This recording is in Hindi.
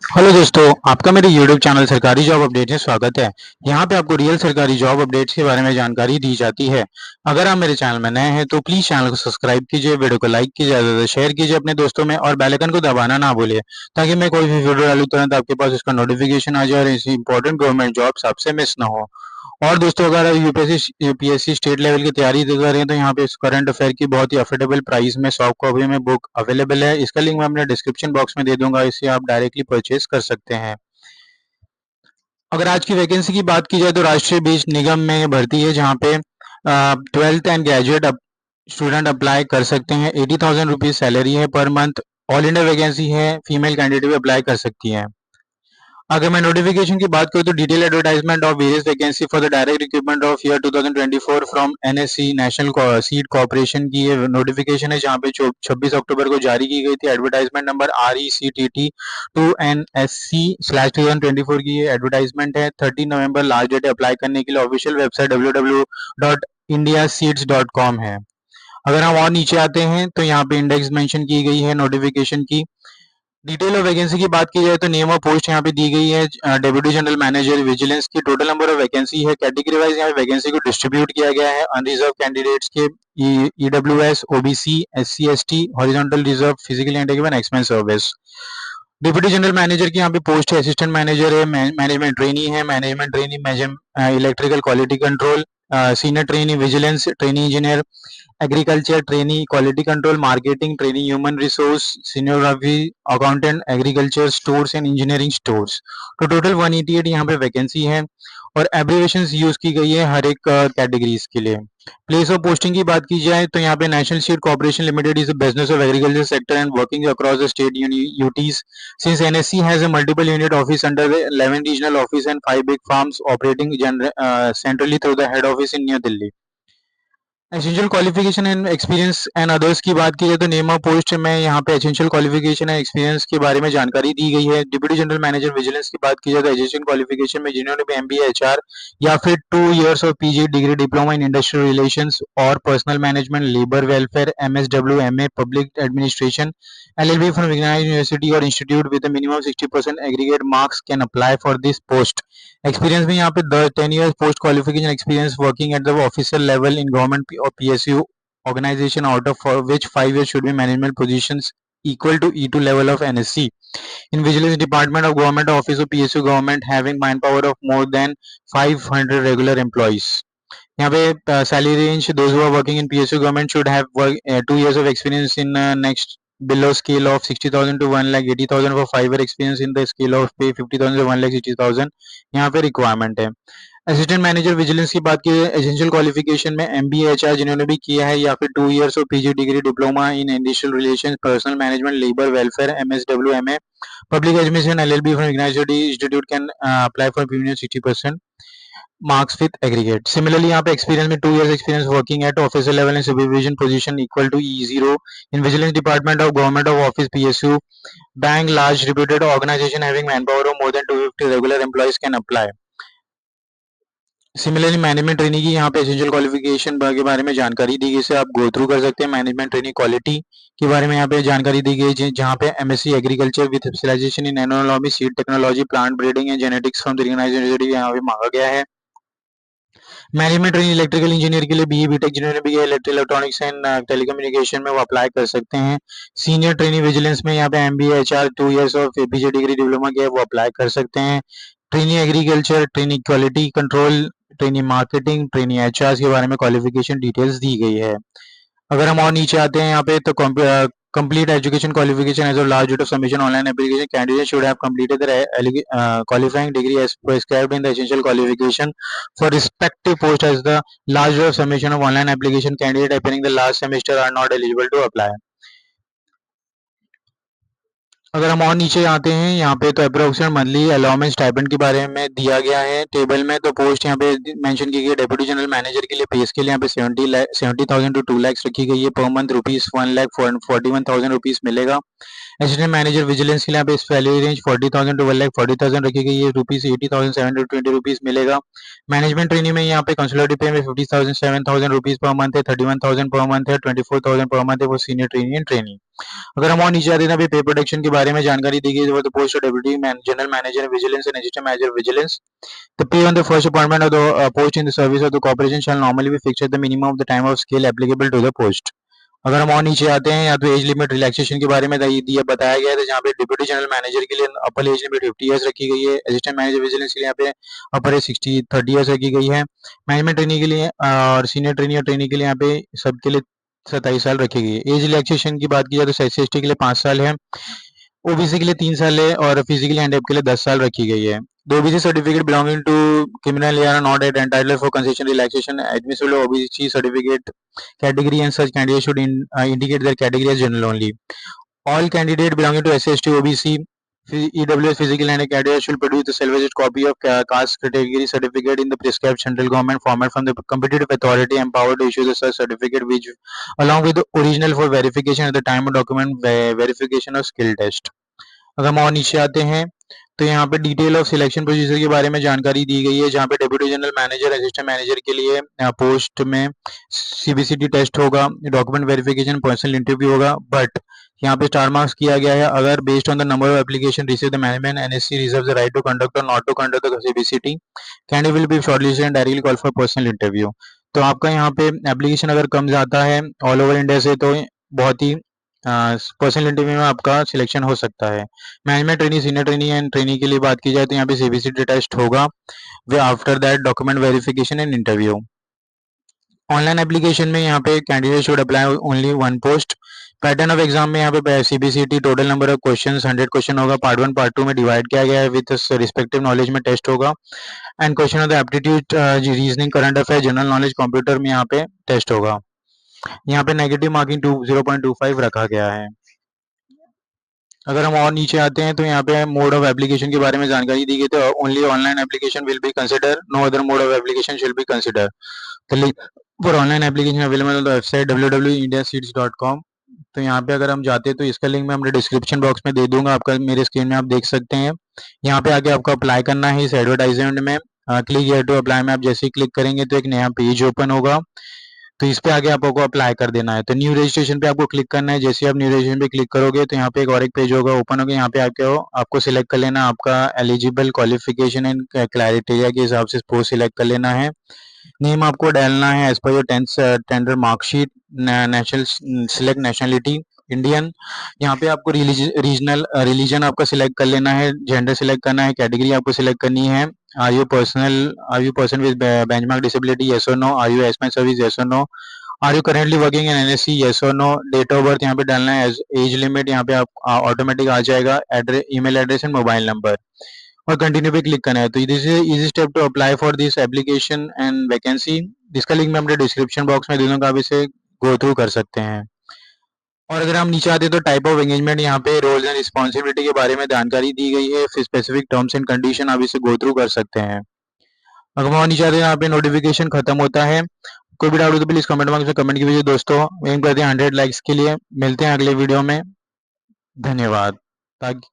हेलो दोस्तों, आपका मेरे YouTube चैनल सरकारी जॉब अपडेट में स्वागत है। यहाँ पे आपको रियल सरकारी जॉब अपडेट्स के बारे में जानकारी दी जाती है। अगर आप मेरे चैनल में नए हैं तो प्लीज़ चैनल को सब्सक्राइब कीजिए, वीडियो को लाइक कीजिए, ज़्यादा से ज़्यादा शेयर कीजिए अपने दोस्तों में और बेल आइकन को दबाना ना भूलिए ताकि मैं कोई भी वीडियो डालूँ तुरंत आपके पास उसका नोटिफिकेशन आ जाए और ऐसी इंपॉर्टेंट गवर्नमेंट जॉब्स आपसे मिस ना हो। और दोस्तों, अगर आप यूपीएससी स्टेट लेवल की तैयारी कर रहे हैं तो यहाँ पे करंट अफेयर की बहुत ही अफोर्डेबल प्राइस में सॉफ्ट कॉपी में बुक अवेलेबल है। इसका लिंक मैं अपने डिस्क्रिप्शन बॉक्स में दे दूंगा, इससे आप डायरेक्टली परचेज कर सकते हैं। अगर आज की वैकेंसी की बात की जाए तो राष्ट्रीय बीज निगम में भर्ती है, जहाँ पे 12th and graduate student apply कर सकते हैं। 80,000 रुपीज सैलरी है per month. All India vacancy है, फीमेल कैंडिडेट भी अप्लाई कर सकती हैं। अगर मैं नोटिफिकेशन की बात करूँ तो detail advertisement of various vacancy for the direct recruitment of year 2024 from NSC national seed corporation की ये नोटिफिकेशन है, जहाँ पे 26 अक्टूबर को जारी की गई थी। एडवर्टाइजमेंट नंबर RECTT2NSC/2024 की ये एडवर्टाइजमेंट है। 30 नवंबर लास्ट डेट अप्लाई करने के लिए। ऑफिशियल वेबसाइट www.indiaseeds.com है। अगर हम और नीचे आते हैं तो यहाँ पे इंडेक्स मेंशन की गई है नोटिफिकेशन की। डिटेल ऑफ वैकेंसी की बात की जाए तो नेम ऑफ पोस्ट यहाँ पे दी गई है डेप्यूटी जनरल मैनेजर विजिलेंस की। टोटल नंबर ऑफ वैकेंसी है। कैटेगरी वाइज यहाँ पे वैकेंसी को डिस्ट्रीब्यूट किया गया है। अनरिजर्व कैंडिडेट्स के EWS, OBC, SC, ST, horizontal reserve, physically handicapped, expense service. Deputy general manager की यहाँ पे पोस्ट है। असिस्टेंट मैनेजर है, मैनेजमेंट ट्रेनी है, management trainee electrical quality control, senior trainee vigilance, trainee engineer agriculture, trainee quality control, marketing, trainee human resource, सीनियोग्राफी, accountant, agriculture stores and engineering stores. तो टोटल 188 यहाँ पे वैकेंसी है और एब्रीवेशन यूज की गई है हर एक कैटेगरीज के लिए। प्लेस ऑफ पोस्टिंग की बात की जाए तो यहाँ पे national seed corporation limited is business of agriculture sector and working across the state UTs since NSC has a multiple unit office under the 11 regional office and 5 big farms operating centrally through the head office in new Delhi. Essential qualification and experience and others की बात की जाए तो नेम ऑफ पोस्ट में यहाँ पे एसेंशियल क्वालिफिकेशन एंड एक्सपीरियंस के बारे में जानकारी दी गई है। डिप्टी जनरल मैनेजर विजिलेंस की बात की जाए तो एसेंशियल क्वालिफिकेशन में जिन्होंने भी एमबीए एचआर या फिर 2 years of PG degree diploma in industrial relations और personnel management, labour welfare, MSW, MA public administration, LLB from recognised university और institute with minimum 60% aggregate marks can apply for this post. Experience में यहाँ पे 10 years post qualification experience working at the officer level in government और PSU organization out of for which 5 years should be management positions equal to E2 level of NSC in vigilance department of government office or PSU government having manpower of more than 500 regular employees. यहाँ पे salary range those who are working in PSU government should have 2 years of experience in next below scale of 60,000 to 1,80,000 for 5 year experience in the scale of pay 50,000 to 1,60,000 यहाँ पे रिक्वायरमेंट है। असिस्टेंट मैनेजर विजिलेंस की बात की एसेंशियल क्वालिफिकेशन में एमबीए एचआर जिन्होंने भी किया है या फिर 2 years of PG degree diploma in industrial relations, personal management, labour welfare, MSW, MA public administration, LLB from ignited institute can apply for premium 60% marks with aggregate. Similarly, यहाँ पे experience में 2 years experience working at officer level and supervision position equal to E0 in vigilance department of government of office PSU bank large reputed organization having manpower of more than 250 regular employees can apply. Similarly management training की यहाँ पे एसेंशियल क्वालिफिकेशन के बारे में जानकारी दी गई, इसे आप गो थ्रू कर सकते हैं। मैनेजमेंट ट्रेनिंग क्वालिटी के बारे में यहाँ पे जानकारी दी गई, जहाँ पे MSc agriculture with specialization in enology, seed technology, plant breeding and genetics from the recognized university यहाँ पे मांगा गया है। मैनेजमेंट ट्रेनिंग इलेक्ट्रिकल इंजीनियर के लिए बीई बीटेक जिन्होंने भी इलेक्ट्रिकल इलेक्ट्रॉनिक्स एंड टेलीकम्युनिकेशन में वो अप्लाई कर सकते हैं। सीनियर ट्रेनिंग विजिलेंस में यहाँ पे MBA HR 2 years of PG degree diploma किया है वो अप्लाई कर सकते हैं। Training agriculture, training quality control, training marketing, training HR के बारे में क्वालिफिकेशन डिटेल्स दी गई है। अगर हम और नीचे आते हैं यहाँ पे तो complete education qualification as of last date of submission online application candidate should have completed their qualifying degree as prescribed in the essential qualification for respective post as the last date of submission of online application candidate appearing the last semester are not eligible to apply. अगर हम और नीचे आते हैं यहाँ पे तो अप्रोक्सीमेट मंथली अलाउमेंस स्टाइपेंड के बारे में दिया गया है टेबल में। तो पोस्ट यहाँ पे मेंशन की गई है। डेप्यूटी जनरल मैनेजर के लिए पे स्केल यहाँ पे 70,000 टू 2 lakhs रखी गई है। पर मंथ रुपीज 1,41,000 रुपीज मिलेगा। असिस्टेंट मैनेजर विजिलेंस के लिए यहाँ पे सैलरी रेंज 40,000 टू 1,40,000 रखी गई है। रुपीज 80,720 रुपीज मिलेगा। मैनेजमेंट ट्रेनिंग में यहाँ पे कंसोलिडेटेड पे में 50,000 7,000 रुपीज पर मंथ है। 31,000 पर मंथ है। 24,000 पर मंथ है वो सीनियर ट्रेनिंग एंड ट्रेनिंग। अगर हम और नीचे आते हैं ना, पे प्रोटेक्शन के बारे में जानकारी दी गई है, तो post deputy general manager vigilance and assistant manager vigilance, the pay on the first appointment of the post in the service of the corporation shall normally be fixed at the minimum of the time of scale applicable to the post. अगर हम और नीचे आते हैं, या तो एज लिमिट रिलैक्सेशन के बारे में दिया बताया गया है, तो जहाँ पे डिप्यूटी जनरल मैनेजर के लिए अपर एज लिमिट 50 ईयर्स रखी गई है, असिस्टेंट मैनेजर विजिलेंस के लिए यहाँ पे अपर एज 30 ईयर्स रखी गई है, मैनेजमेंट ट्रेनिंग के लिए और सीनियर ट्रेनिंग और ट्रेनिंग के लिए यहाँ पे सबके लिए 27 साल रखी गई है। एज रिलैक्सेशन की बात की जाए तो SC/ST के लिए 5 साल है, ओबीसी के लिए 3 साल है और फिजिकली हैंडिकैप के लिए 10 साल रखी गई है। The OBC certificate belonging to criminal are not yet entitled for concession relaxation admissible OBC certificate category, and such candidates should indicate their category as general only. All candidates belonging to SC/ST, OBC, EWS physical handicap candidates should produce the salvaged copy of caste category certificate in the prescribed central government format from the competitive authority empowered to issue the such certificate, which along with the original for verification at the time of document verification or skill test. अगर हम और नीचे आते हैं, तो यहाँ पे डिटेल ऑफ सिलेक्शन प्रोसीजर के बारे में जानकारी दी गई है, जहाँ पे deputy general manager assistant manager के लिए पोस्ट में CBCT टेस्ट होगा, डॉक्यूमेंट वेरिफिकेशन, पर्सनल इंटरव्यू होगा, बट यहाँ पे स्टार मार्क्स किया गया है अगर based on the number of application receive the management NSC reserve the right to conduct और not to conduct the CBCT candidate will be shortlisted and directly call for personal interview. तो आपका यहाँ पे एप्लीकेशन अगर कम जाता है ऑल ओवर इंडिया से, तो बहुत ही पर्सनल इंटरव्यू में आपका सिलेक्शन हो सकता है। Management training, senior training and training के लिए बात की जाए तो यहाँ पे CBCT टेस्ट होगा, वे after that document verification and interview. Online application में यहाँ पे candidate should apply only one post. Pattern of exam में यहाँ पे CBCT total number of questions 100 question होगा, पार्ट 1 पार्ट 2 में डिवाइड किया गया है, विद रिस्पेक्टिव नॉलेज में टेस्ट होगा, and question of the aptitude, reasoning, current affair, general knowledge, computer में यहाँ पे टेस्ट होगा। यहाँ पे नेगेटिव मार्किंग 0.25 रखा गया है। अगर हम और नीचे आते हैं, तो यहाँ पे मोड ऑफ एप्लीकेशन के बारे में जानकारी दी गई, तो only online application will be consider, no other mode of application shall be consider. The link for online application available on the website www.indiaseats.com। तो यहाँ पे अगर हम जाते हैं, तो इसका लिंक मैं अपने डिस्क्रिप्शन बॉक्स में दे दूंगा, आपका मेरे स्क्रीन में आप देख सकते हैं। यहाँ पे आके आपको अप्लाई करना है इस एडवर्टाइजमेंट में, क्लिक हियर टू अप्लाई में आप जैसे ही क्लिक करेंगे तो एक नया पेज ओपन होगा, तो इस पे आगे आपको अप्लाई कर देना है। तो न्यू रजिस्ट्रेशन पे आपको क्लिक करना है, जैसे आप न्यू रजिस्ट्रेशन पे क्लिक करोगे तो यहाँ पे एक और एक पेज होगा ओपन होगा, यहाँ पे आपको सिलेक्ट कर लेना आपका एलिजिबल क्वालिफिकेशन एंड क्राइटेरिया के हिसाब से पोस्ट सिलेक्ट कर लेना है। नेम आपको डालना है as per your 10th standard marksheet, national select nationality Indian, यहाँ पे आपको रीजनल रिलीजन आपका सिलेक्ट कर लेना है, जेंडर सिलेक्ट करना है, कैटेगरी आपको सिलेक्ट करनी है, are you person with benchmark disability, yes और no, are you ex service, yes और no, are you currently working in NSC, yes और नो, डेट ऑफ बर्थ यहाँ पे डालना है, एज लिमिट यहाँ पे आप ऑटोमेटिक आ जाएगा, address, email address and mobile number, और कंटिन्यू पे क्लिक करना है। तो this is easy step to apply for this application and vacancy. इसका लिंक मैं अपने डिस्क्रिप्शन बॉक्स में दे दूंगा, आप इसे गो थ्रू कर सकते हैं। और अगर हम नीचे आते हैं, तो टाइप ऑफ एंगेजमेंट, यहाँ पे रोल्स एंड रिस्पॉन्सिबिलिटी के बारे में जानकारी दी गई है, फिर स्पेसिफिक टर्म्स एंड कंडीशन आप इसे गो थ्रू कर सकते हैं। अगर हम नीचे आते हैं, यहाँ पे नोटिफिकेशन खत्म होता है। कोई भी डाउट हो तो प्लीज कमेंट बॉक्स में कमेंट कीजिए दोस्तों। एम करते हैं 100 लाइक्स के लिए। मिलते हैं अगले वीडियो में। धन्यवाद। ताकि